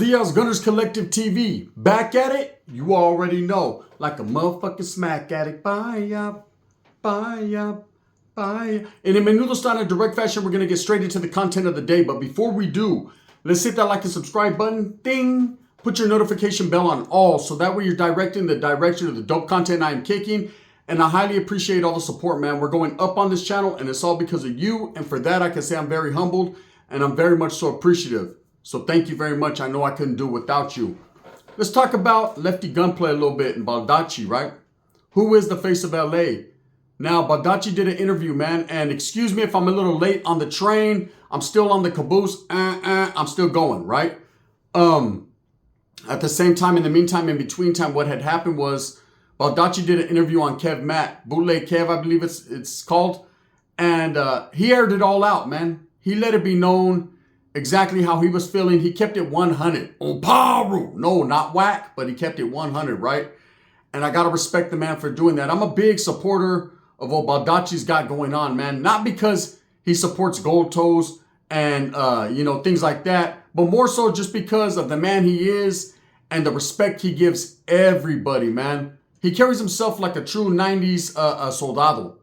dias, Gunners Collective TV. Back at it? You already know. Like a motherfucking smack addict. Bye. And in menudo style, in direct fashion, we're going to get straight into the content of the day. But before we do, let's hit that like and subscribe button. Ding. Put your notification bell on all, so that way you're directing the direction of the dope content I am kicking. And I highly appreciate all the support, man. We're going up on this channel, and it's all because of you. And for that, I can say I'm very humbled, and I'm very much so appreciative. So thank you very much. I know I couldn't do it without you. Let's talk about Lefty Gunplay a little bit and Baldacci, right? Who is the face of LA? Now, Baldacci did an interview, man. And excuse me if I'm a little late on the train. I'm still on the caboose. I'm still going, right? At the same time, in the meantime, in between time, what had happened was Baldacci did an interview on Kev Matt. Bootleg Kev, I believe it's called. And he aired it all out, man. He let it be known exactly how he was feeling. He kept it 100. On Paru. No, not whack, but he kept it 100, right? And I got to respect the man for doing that. I'm a big supporter of what Baldacci's got going on, man. Not because he supports Gold Toes and, things like that, but more so just because of the man he is and the respect he gives everybody, man. He carries himself like a true 90s soldado.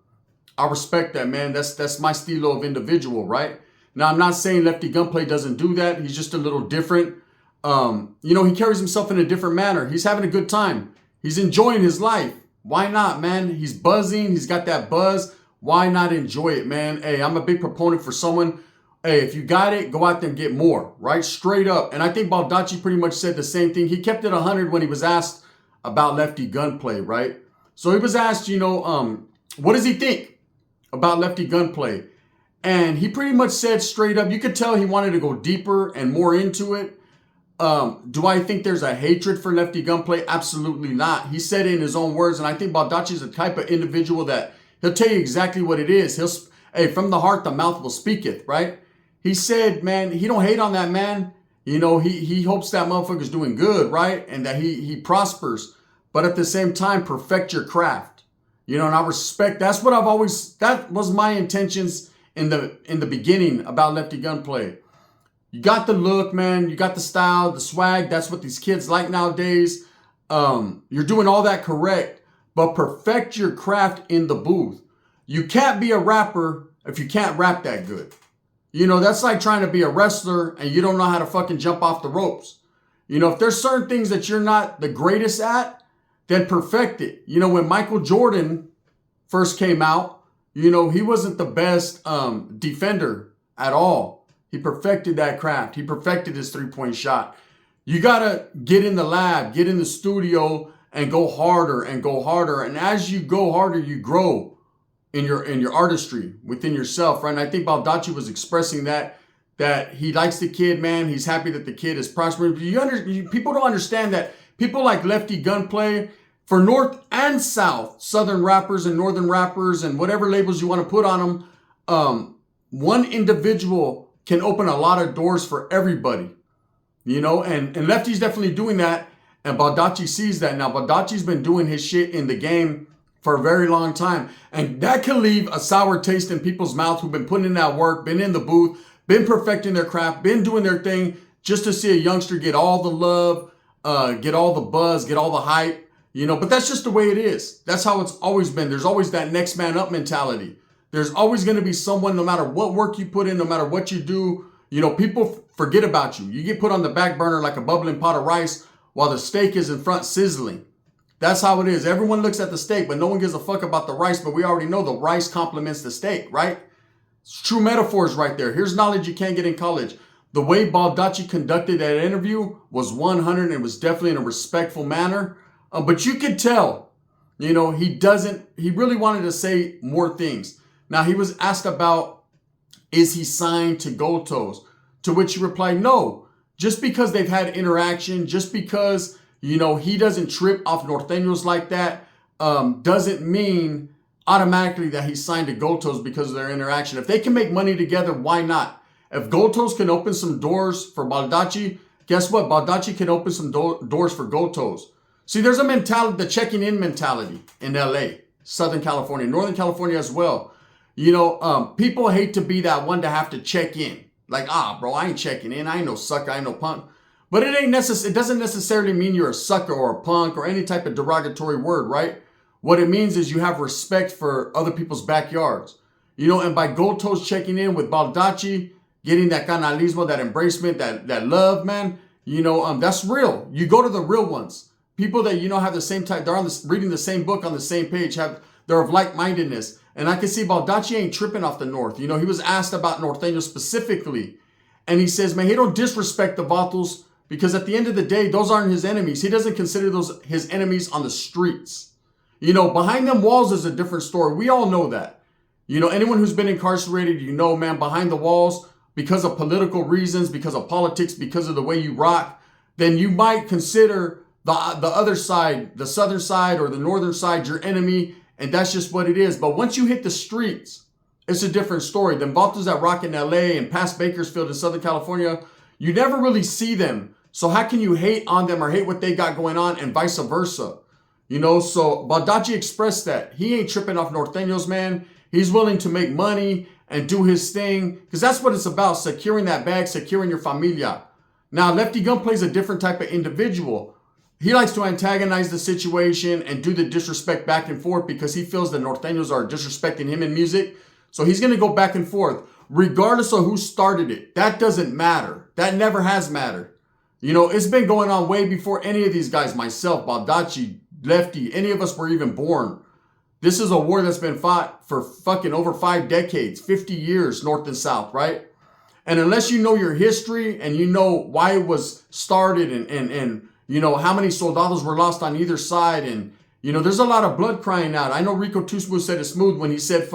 I respect that, man. That's my stilo of individual, right? Now, I'm not saying Lefty Gunplay doesn't do that. He's just a little different. He carries himself in a different manner. He's having a good time. He's enjoying his life. Why not, man? He's buzzing. He's got that buzz. Why not enjoy it, man? Hey, I'm a big proponent for someone. Hey, if you got it, go out there and get more, right? Straight up. And I think Baldacci pretty much said the same thing. He kept it 100 when he was asked about Lefty Gunplay, right? So he was asked, what does he think about Lefty Gunplay? And he pretty much said straight up, you could tell he wanted to go deeper and more into it. Do I think there's a hatred for Lefty Gunplay? Absolutely not. He said it in his own words, and I think Baldacci is the type of individual that he'll tell you exactly what it is. From the heart, the mouth will speaketh, right? He said, man, he don't hate on that man. He hopes that motherfucker's doing good, right? And that he prospers. But at the same time, perfect your craft. And I respect, that was my intentions in the beginning about Lefty Gunplay. You got the look, man. You got the style, the swag. That's what these kids like nowadays. You're doing all that correct, but perfect your craft in the booth. You can't be a rapper if you can't rap that good. That's like trying to be a wrestler and you don't know how to fucking jump off the ropes. If there's certain things that you're not the greatest at, then perfect it. When Michael Jordan first came out, he wasn't the best defender at all. He perfected that craft. He perfected his three-point shot. You got to get in the lab, get in the studio, and go harder and go harder. And as you go harder, you grow in your artistry within yourself, right? And I think Baldacci was expressing that he likes the kid, man. He's happy that the kid is prospering. People don't understand that people like Lefty Gunplay, for North and South, Southern rappers and Northern rappers and whatever labels you want to put on them, one individual can open a lot of doors for everybody, and Lefty's definitely doing that, and Baldacci sees that. Now, Baldacci's been doing his shit in the game for a very long time, and that can leave a sour taste in people's mouth who've been putting in that work, been in the booth, been perfecting their craft, been doing their thing, just to see a youngster get all the love, get all the buzz, get all the hype. But that's just the way it is. That's how it's always been. There's always that next man up mentality. There's always going to be someone, no matter what work you put in, no matter what you do, people forget about you. You get put on the back burner like a bubbling pot of rice while the steak is in front sizzling. That's how it is. Everyone looks at the steak, but no one gives a fuck about the rice. But we already know the rice complements the steak, right? It's true metaphors right there. Here's knowledge you can't get in college. The way Baldacci conducted that interview was 100 and it was definitely in a respectful manner. But you could tell, he really wanted to say more things. Now, he was asked about, is he signed to Gold Toes? To which he replied, no. Just because they've had interaction, just because, he doesn't trip off Nortenos like that, doesn't mean automatically that he's signed to Gold Toes because of their interaction. If they can make money together, why not? If Gold Toes can open some doors for Baldacci, guess what? Baldacci can open some doors for Gold Toes. See, there's a mentality, the checking in mentality in LA, Southern California, Northern California as well. People hate to be that one to have to check in. Like, bro, I ain't checking in. I ain't no sucker. I ain't no punk. But it doesn't necessarily mean you're a sucker or a punk or any type of derogatory word, right? What it means is you have respect for other people's backyards. And by Gold Toes checking in with Baldacci, getting that canalismo, that embracement, that love, man, that's real. You go to the real ones. People that, have the same type, they're reading the same book on the same page, they're of like-mindedness. And I can see Baldacci ain't tripping off the North. He was asked about Nortenos specifically. And he says, man, he don't disrespect the Vatos because at the end of the day, those aren't his enemies. He doesn't consider those his enemies on the streets. Behind them walls is a different story. We all know that. Anyone who's been incarcerated, man, behind the walls, because of political reasons, because of politics, because of the way you rock, then you might consider the other side, the southern side or the northern side, your enemy. And that's just what it is. But once you hit the streets, it's a different story. Them Vatos that rock in LA and past Bakersfield in Southern California, you never really see them. So how can you hate on them or hate what they got going on and vice versa? So Baldacci expressed that. He ain't tripping off Nortenos, man. He's willing to make money and do his thing because that's what it's about, securing that bag, securing your familia. Now, Lefty Gunplay is a different type of individual. He likes to antagonize the situation and do the disrespect back and forth because he feels the Nortenos are disrespecting him in music. So he's going to go back and forth, regardless of who started it. That doesn't matter. That never has mattered. It's been going on way before any of these guys, myself, Baldacci, Lefty, any of us were even born. This is a war that's been fought for fucking over 5 decades, 50 years, North and South, right? And unless you know your history and you know why it was started and how many soldados were lost on either side and, there's a lot of blood crying out. I know Rico Tusmu said it smooth when he said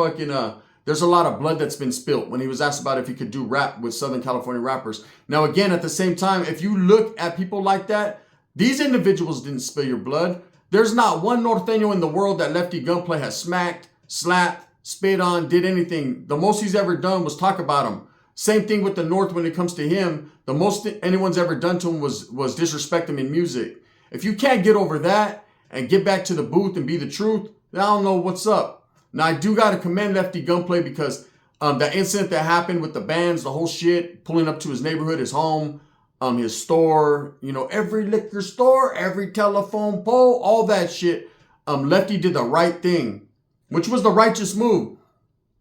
there's a lot of blood that's been spilt when he was asked about if he could do rap with Southern California rappers. Now, again, at the same time, if you look at people like that, these individuals didn't spill your blood. There's not one Norteño in the world that Lefty Gunplay has smacked, slapped, spit on, did anything. The most he's ever done was talk about him. Same thing with the North when it comes to him. The most anyone's ever done to him was disrespect him in music. If you can't get over that and get back to the booth and be the truth, then I don't know what's up. Now, I do got to commend Lefty Gunplay because that incident that happened with the bands, the whole shit, pulling up to his neighborhood, his home, his store, every liquor store, every telephone pole, all that shit. Lefty did the right thing, which was the righteous move.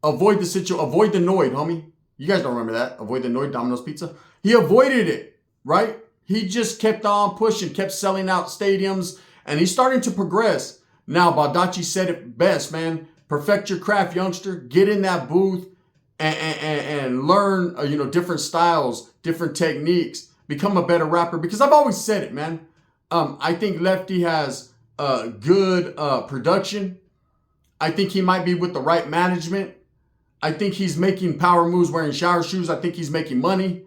Avoid the Noid, homie. You guys don't remember that. Avoid the Noid, Domino's Pizza. He avoided it, right? He just kept on pushing, kept selling out stadiums, and he's starting to progress. Now, Baldacci said it best, man. Perfect your craft, youngster. Get in that booth and learn, different styles, different techniques. Become a better rapper. Because I've always said it, man. I think Lefty has good production. I think he might be with the right management. I think he's making power moves wearing shower shoes. I think he's making money.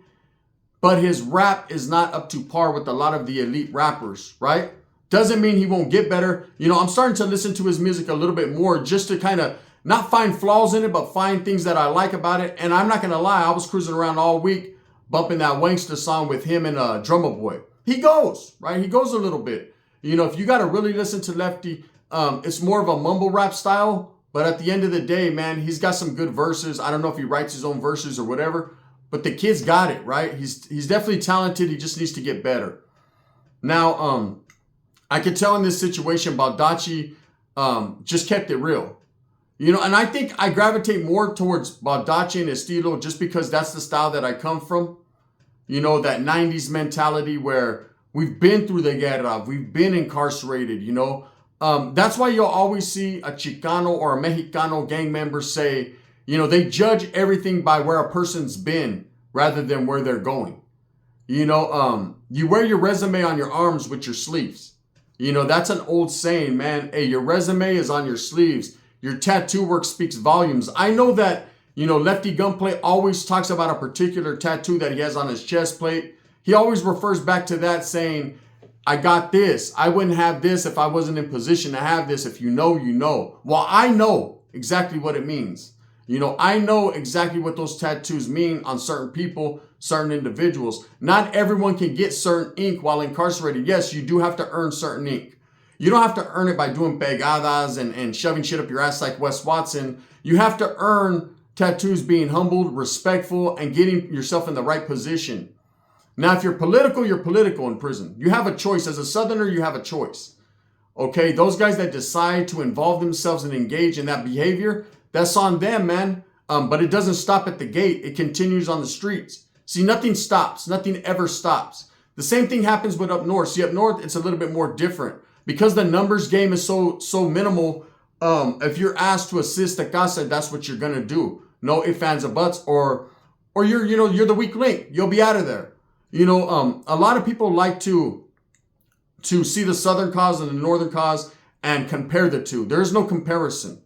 But his rap is not up to par with a lot of the elite rappers, right? Doesn't mean he won't get better. I'm starting to listen to his music a little bit more just to kind of not find flaws in it, but find things that I like about it. And I'm not going to lie, I was cruising around all week bumping that Wankster song with him and Drummer Boy. He goes, right? He goes a little bit. If you got to really listen to Lefty, it's more of a mumble rap style. But at the end of the day, man, he's got some good verses. I don't know if he writes his own verses or whatever, but the kid's got it, right? He's definitely talented. He just needs to get better. Now, I could tell in this situation, Baldacci just kept it real. And I think I gravitate more towards Baldacci and estilo just because that's the style that I come from. That 90s mentality where we've been through the guerra, we've been incarcerated, That's why you'll always see a Chicano or a Mexicano gang member say, they judge everything by where a person's been rather than where they're going. You wear your resume on your arms with your sleeves. That's an old saying, man. Hey, your resume is on your sleeves. Your tattoo work speaks volumes. I know that, Lefty Gunplay always talks about a particular tattoo that he has on his chest plate. He always refers back to that saying, I got this. I wouldn't have this if I wasn't in position to have this. If you know, you know. Well, I know exactly what it means. I know exactly what those tattoos mean on certain people, certain individuals. Not everyone can get certain ink while incarcerated. Yes, you do have to earn certain ink. You don't have to earn it by doing pegadas and shoving shit up your ass like Wes Watson. You have to earn tattoos being humbled, respectful, and getting yourself in the right position. Now, if you're political in prison. You have a choice. As a Southerner, you have a choice. Okay, those guys that decide to involve themselves and engage in that behavior, that's on them, man. But it doesn't stop at the gate. It continues on the streets. See, nothing stops. Nothing ever stops. The same thing happens with up north. See, up north, it's a little bit more different. Because the numbers game is so minimal, if you're asked to assist a casa, that's what you're going to do. No ifs, ands, or buts. Or you're the weak link. You'll be out of there. A lot of people like to see the Southern cause and the Northern cause and compare the two. There's no comparison.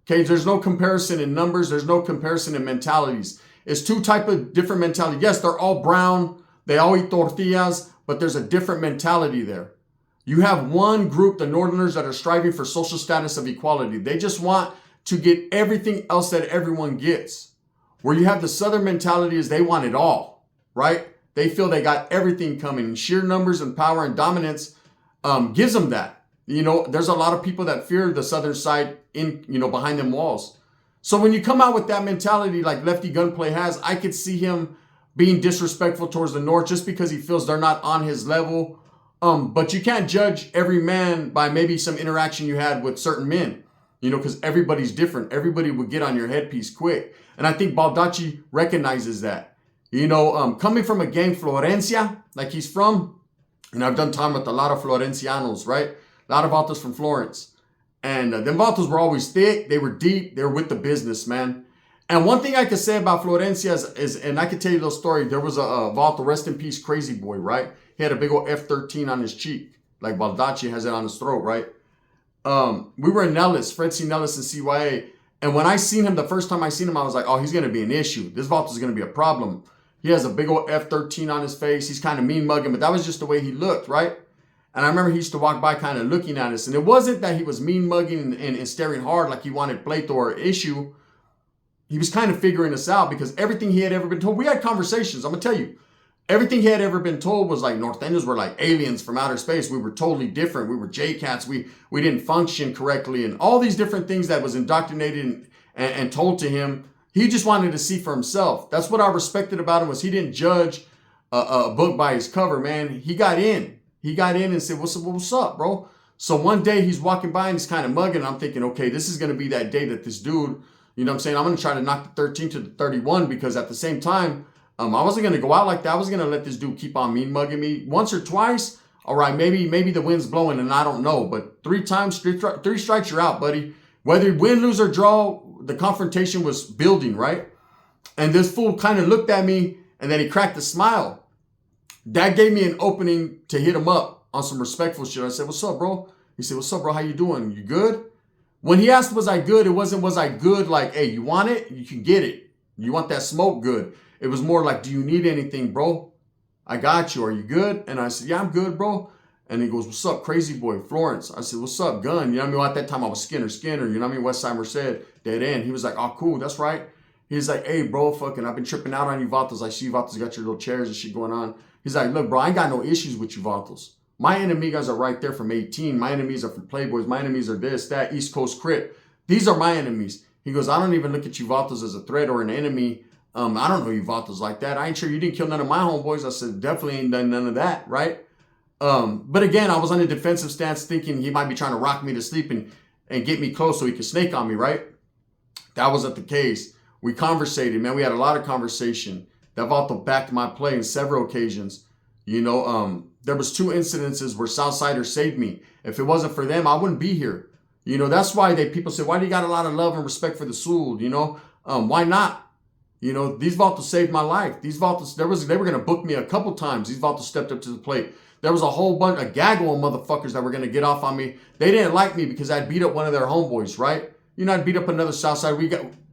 Okay, there's no comparison in numbers. There's no comparison in mentalities. It's two type of different mentality. Yes, they're all brown. They all eat tortillas, but there's a different mentality there. You have one group, the Northerners, that are striving for social status of equality. They just want to get everything else that everyone gets. Where you have the Southern mentality is they want it all, right? They feel they got everything coming. And sheer numbers and power and dominance gives them that. There's a lot of people that fear the Southern side behind them walls. So when you come out with that mentality like Lefty Gunplay has, I could see him being disrespectful towards the North just because he feels they're not on his level. But you can't judge every man by maybe some interaction you had with certain men, because everybody's different. Everybody would get on your headpiece quick. And I think Baldacci recognizes that. Coming from a gang, Florencia, like he's from, and I've done time with a lot of Florencianos, right? A lot of Vatos from Florence. And them Vatos were always thick. They were deep. They were with the business, man. And one thing I could say about Florencia is and I could tell you a little story. There was a Vato, rest in peace, Crazy Boy, right? He had a big old F-13 on his cheek, like Baldacci has it on his throat, right? We were in Nellis, Fred C. Nellis and CYA. And when I seen him, the first time I seen him, I was like, oh, he's going to be an issue. This Vato is going to be a problem. He has a big old F-13 on his face. He's kind of mean mugging, but that was just the way he looked, right? And I remember he used to walk by kind of looking at us. And it wasn't that he was mean mugging and staring hard like he wanted pleito or issue. He was kind of figuring us out because everything he had ever been told, we had conversations. I'm going to tell you, everything he had ever been told was like Nortenos were like aliens from outer space. We were totally different. We were J-Cats. We didn't function correctly. And all these different things that was indoctrinated and told to him. He just wanted to see for himself. That's what I respected about him was he didn't judge a book by his cover, man. He got in. He got in and said, what's up, bro? So one day he's walking by and he's kind of mugging. I'm thinking, okay, this is going to be that day that this dude, I'm going to try to knock the 13 to the 31 because at the same time, I wasn't going to go out like that. I was going to let this dude keep on mean mugging me once or twice. All right, maybe the wind's blowing and I don't know. But three strikes, you're out, buddy. Whether you win, lose, or draw, the confrontation was building, right? And this fool kind of looked at me and then he cracked a smile. That gave me an opening to hit him up on some respectful shit. I said, what's up, bro? He said, what's up, bro? How you doing? You good? When he asked, was I good? It wasn't, was I good? Like, hey, you want it? You can get it. You want that smoke? Good. It was more like, do you need anything, bro? I got you. Are you good? And I said, yeah, I'm good, bro. And he goes, what's up, Crazy Boy, Florence? I said, what's up, Gun? At that time I was Skinner, West Side Merced, dead end. He was like, oh, cool, that's right. He's like, hey, bro, fucking, I've been tripping out on you Vatos. I see you Vatos got your little chairs and shit going on. He's like, look, bro, I ain't got no issues with you Vatos. My enemies are right there from 18. My enemies are from Playboys. My enemies are this, that, East Coast Crip. These are my enemies. He goes, I don't even look at you Vatos as a threat or an enemy. I don't know you Vatos like that. I ain't sure you didn't kill none of my homeboys. I said, definitely ain't done none of that, right? But again, I was on a defensive stance thinking he might be trying to rock me to sleep and get me close so he could snake on me, right? That wasn't the case. We conversated, man. We had a lot of conversation. That Vato backed my play on several occasions. There was 2 incidences where Southsiders saved me. If it wasn't for them, I wouldn't be here. That's why people say, why do you got a lot of love and respect for the Sul? Why not? These Vatos saved my life. These Vatos, they were going to book me a couple times. These Vatos stepped up to the plate. There was a whole bunch, a gaggle of motherfuckers that were going to get off on me. They didn't like me because I'd beat up one of their homeboys, right? I'd beat up another Southside.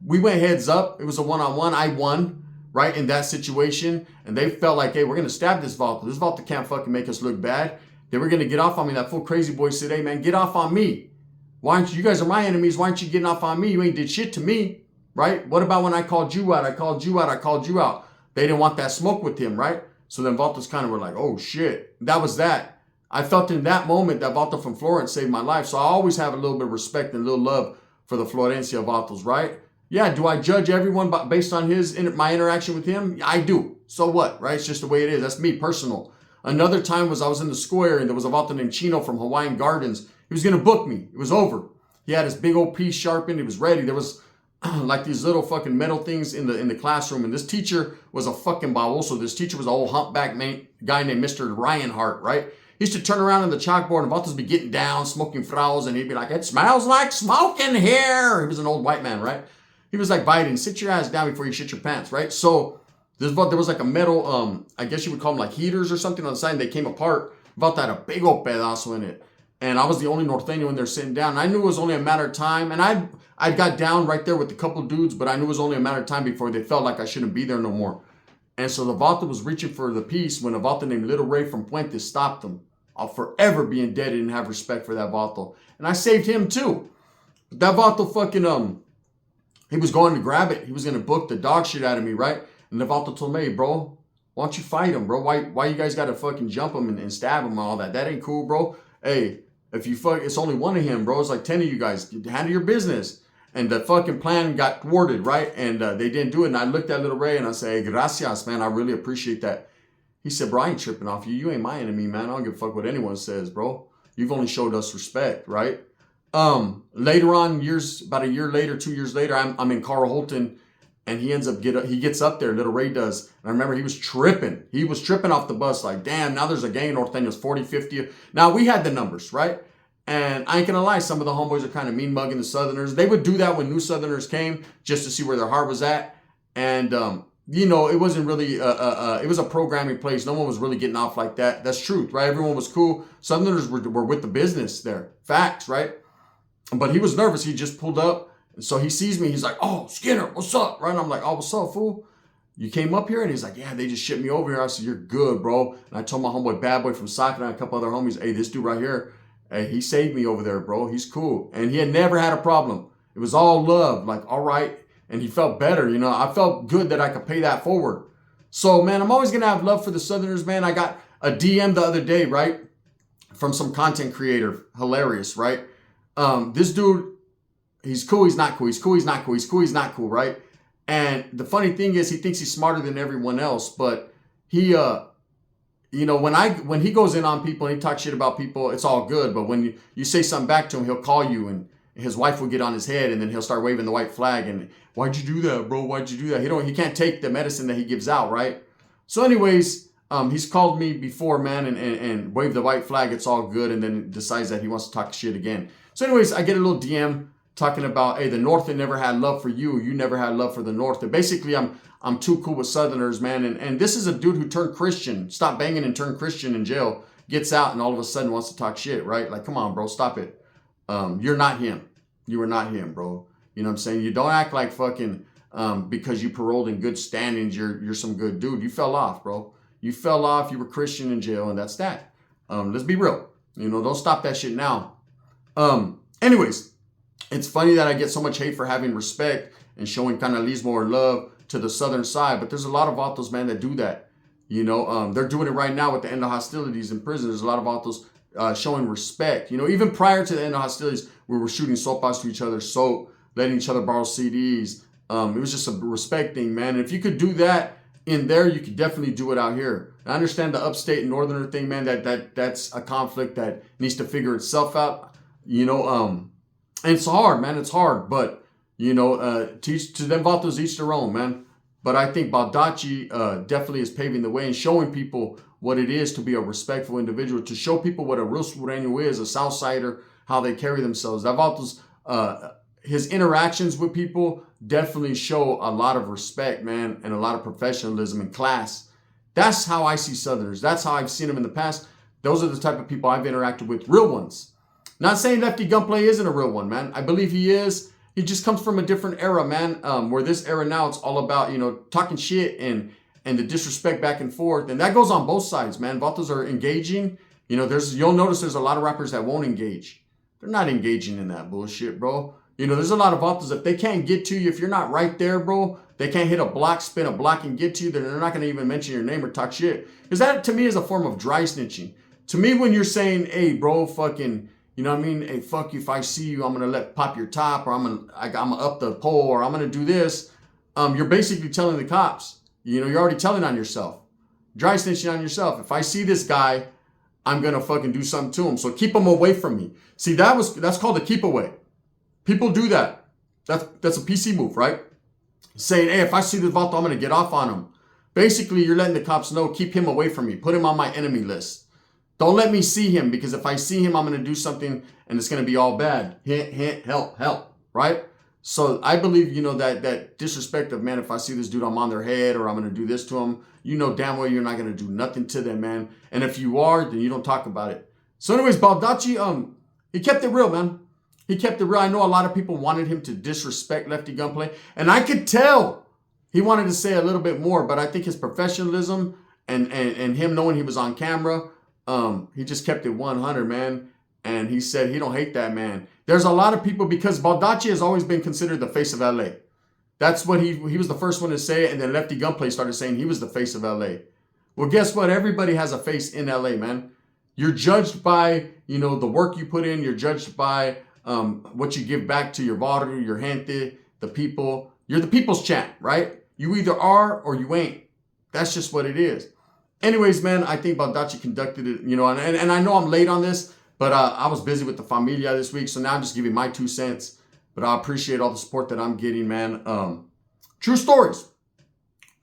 We went heads up. It was a one-on-one. I won, right, in that situation. And they felt like, hey, we're going to stab this Vato. This Vato can't fucking make us look bad. They were going to get off on me. That fool Crazy Boy said, hey, man, get off on me. Why aren't you guys are my enemies. Why aren't you getting off on me? You ain't did shit to me, right? What about when I called you out? I called you out. They didn't want that smoke with him, right? So then Vatos kind of were like, oh, shit. That was that. I felt in that moment that Vato from Florence saved my life. So I always have a little bit of respect and a little love for the Florencia Vatos, right? Yeah, do I judge everyone based on my interaction with him? Yeah, I do. So what, right? It's just the way it is. That's me, personal. Another time was I was in the square and there was a vato named Chino from Hawaiian Gardens. He was going to book me. It was over. He had his big old piece sharpened. He was ready. There was like these little fucking metal things in the classroom. And this teacher was a fucking baboso. This teacher was an old humpback guy named Mr. Ryanhart, right? He used to turn around on the chalkboard and vatos be getting down, smoking fraus, and he'd be like, "It smells like smoke in here." He was an old white man, right? He was like, "Biden, sit your ass down before you shit your pants," right? So there was like a metal, I guess you would call them like heaters or something on the side, and they came apart. About that, a big old pedazo in it. And I was the only Norteño in there sitting down. And I knew it was only a matter of time. And I got down right there with a couple dudes, but I knew it was only a matter of time before they felt like I shouldn't be there no more. And so the vato was reaching for the piece when a vato named Little Ray from Puente stopped him. I'll forever be indebted and have respect for that vato. And I saved him too. But that vato fucking, he was going to grab it. He was going to book the dog shit out of me, right? And the vato told me, "Hey, bro, why don't you fight him, bro? Why you guys got to fucking jump him and stab him and all that? That ain't cool, bro. Hey, if you it's only one of him, bro. It's like 10 of you guys. Handle your business." And the fucking plan got thwarted, right? And they didn't do it. And I looked at Little Ray and I said, "Hey, gracias, man. I really appreciate that." He said, "Bro, I ain't tripping off you. You ain't my enemy, man. I don't give a fuck what anyone says, bro. You've only showed us respect, right?" Later on, about a year later, 2 years later, I'm in Carl Holton, and he gets up there, Little Ray does. And I remember he was tripping. He was tripping off the bus like, damn, now there's a gang of Norteños, 40, 50. Now, we had the numbers, right? And I ain't gonna lie, some of the homeboys are kind of mean mugging the Southerners. They would do that when new Southerners came just to see where their heart was at. And, it wasn't really, it was a programming place. No one was really getting off like that. That's truth, right? Everyone was cool. Southerners were with the business there. Facts, right? But he was nervous. He just pulled up. And so he sees me. He's like, "Oh, Skinner, what's up?" Right? And I'm like, "Oh, what's up, fool? You came up here?" And he's like, "Yeah, they just shipped me over here." I said, "You're good, bro." And I told my homeboy Bad Boy from Soccer and a couple other homies, "Hey, this dude right here, hey, he saved me over there, bro. He's cool." And he had never had a problem. It was all love. Like, all right. And he felt better. I felt good that I could pay that forward. So, man, I'm always going to have love for the Southerners, man. I got a DM the other day, right? From some content creator. Hilarious, right? This dude, he's cool, he's not cool. He's cool, he's not cool. He's cool, he's not cool, right? And the funny thing is, he thinks he's smarter than everyone else. But he, when he goes in on people and he talks shit about people, it's all good. But when you say something back to him, he'll call you and his wife will get on his head and then he'll start waving the white flag. And "Why'd you do that, bro? Why'd you do that?" He can't take the medicine that he gives out, right? So anyways, he's called me before, man, and waved the white flag. It's all good. And then decides that he wants to talk shit again. So anyways, I get a little DM talking about, "Hey, the North had never had love for you. You never had love for the North." And basically, I'm too cool with Southerners, man. And this is a dude who turned Christian, stopped banging and turned Christian in jail, gets out and all of a sudden wants to talk shit, right? Like, come on, bro, stop it. You're not him. You are not him, bro. You know what I'm saying? You don't act like fucking because you paroled in good standings, you're some good dude. You fell off, bro. You fell off. You were Christian in jail, and that's that. Let's be real. Don't stop that shit now. Anyways, it's funny that I get so much hate for having respect and showing canalismo or love to the Southern side, but there's a lot of vatos, man, that do that. They're doing it right now with the end of hostilities in prison. There's a lot of vatos showing respect. Even prior to the end of hostilities, we were shooting sopas to each other, soap, letting each other borrow CDs. It was just a respect thing, man. And if you could do that in there, you could definitely do it out here. I understand the upstate and northerner thing, man. That's a conflict that needs to figure itself out. And it's hard, man. It's hard, but teach to them vatos each their own, man. But I think Baldacci definitely is paving the way and showing people what it is to be a respectful individual, to show people what a real Sureño is, a Southsider, how they carry themselves. That vatos, his interactions with people definitely show a lot of respect, man, and a lot of professionalism and class. That's how I see Southerners. That's how I've seen them in the past. Those are the type of people I've interacted with, real ones. Not saying Lefty Gunplay isn't a real one, man. I believe he is. He just comes from a different era, man, where this era now, it's all about, talking shit and the disrespect back and forth. And that goes on both sides, man. Vatos are engaging. You'll notice there's a lot of rappers that won't engage. They're not engaging in that bullshit, bro. There's a lot of vatos, if they can't get to you, if you're not right there, bro, they can't hit a block, spin a block and get to you, then they're not going to even mention your name or talk shit. Because that, to me, is a form of dry snitching. To me, when you're saying, "Hey, bro, fucking, You know what I mean? Hey, fuck you. If I see you, I'm going to pop your top, or I'm gonna up the pole, or I'm going to do this. You're basically telling the cops, you know, you're already telling on yourself. Dry snitching on yourself. If I see this guy, I'm going to fucking do something to him. So keep him away from me. See, that's called a keep away. People do that. That's a PC move, right? Saying, hey, if I see this vato, I'm going to get off on him. Basically, you're letting the cops know, keep him away from me. Put him on my enemy list. Don't let me see him, because if I see him, I'm going to do something and it's going to be all bad. Hint, hint, help, right? So I believe, you know, that disrespect of, man, if I see this dude, I'm on their head, or I'm going to do this to him. You know damn well you're not going to do nothing to them, man. And if you are, then you don't talk about it. So anyways, Baldacci, he kept it real, man. He kept it real. I know a lot of people wanted him to disrespect Lefty Gunplay, and I could tell he wanted to say a little bit more, but I think his professionalism and him knowing he was on camera, he just kept it 100, man. And he said he don't hate that man. There's a lot of people, because Baldacci has always been considered the face of LA. That's what he was the first one to say it, and then Lefty Gunplay started saying he was the face of LA. Well, guess what? Everybody has a face in LA, man. You're judged by, you know, the work you put in. You're judged by what you give back to your barrio, your gente, the people. You're the people's champ, right? You either are or you ain't. That's just what it is. Anyways, man, I think Baldacci conducted it, you know, and I know I'm late on this, but I was busy with the familia this week, so now I'm just giving my 2 cents. But I appreciate all the support that I'm getting, man. True stories.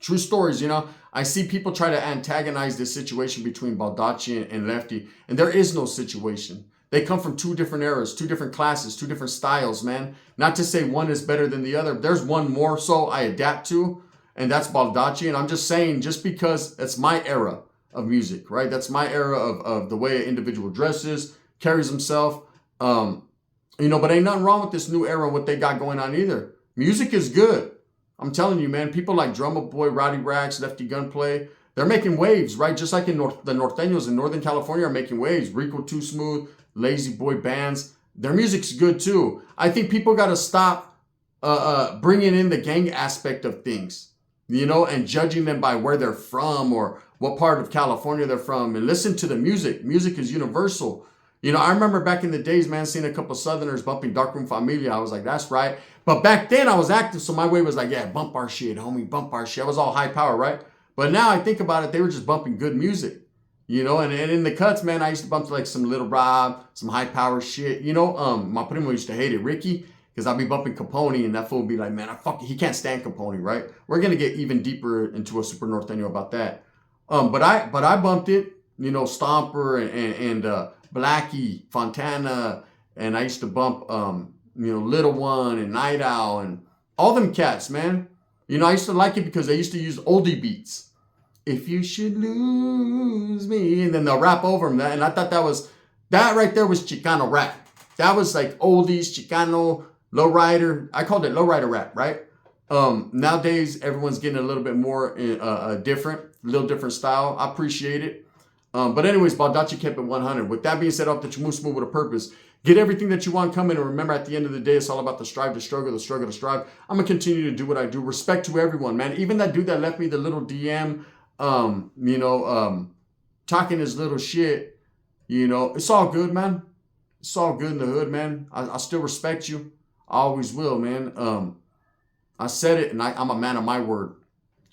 True stories, you know. I see people try to antagonize this situation between Baldacci and Lefty, and there is no situation. They come from 2 different eras, 2 different classes, 2 different styles, man. Not to say one is better than the other. There's one more so I adapt to, and that's Baldacci. And I'm just saying, just because it's my era of music, right? That's my era of the way an individual dresses, carries himself. You know, but ain't nothing wrong with this new era, what they got going on either. Music is good. I'm telling you, man, people like Drummer Boy, Rowdy Rags, Lefty Gunplay, they're making waves, right? Just like in the Nortenos in Northern California are making waves. Rico Too Smooth, Lazy Boy bands, their music's good too. I think people got to stop bringing in the gang aspect of things, you know, and judging them by where they're from or what part of California they're from, and listen to the music. Music is universal. You know, I remember back in the days, man, seeing a couple Southerners bumping Darkroom Familia. I was like, that's right. But back then I was active, so my way was like, yeah, bump our shit, homie, bump our shit. I was all high power, right? But now I think about it, they were just bumping good music, you know? And in the cuts, man, I used to bump like some Little Rob, some high power shit. You know, my primo used to hate it, Ricky, because I'd be bumping Capone, and that fool would be like, man, he can't stand Capone, right? We're going to get even deeper into a Super Norteño about that. But I bumped it, you know, Stomper and Blackie, Fontana, and I used to bump, you know, Little One and Night Owl and all them cats, man. You know, I used to like it because they used to use oldie beats. If you should lose me, and then they'll rap over them. And I thought that right there was Chicano rap. That was like oldies, Chicano, lowrider. I called it lowrider rap, right? Nowadays, everyone's getting a little bit more different, a little different style. I appreciate it. But anyways, Baldacci kept it 100. With that being said, off the Chamus move with a purpose. Get everything that you want coming. And remember, at the end of the day, it's all about the strive to struggle, the struggle to strive. I'm going to continue to do what I do. Respect to everyone, man. Even that dude that left me the little DM, you know, talking his little shit, you know, it's all good, man. It's all good in the hood, man. I still respect you. I always will, man. I said it, and I'm a man of my word.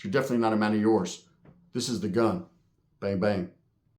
You're definitely not a man of yours. This is the gun. Bang, bang.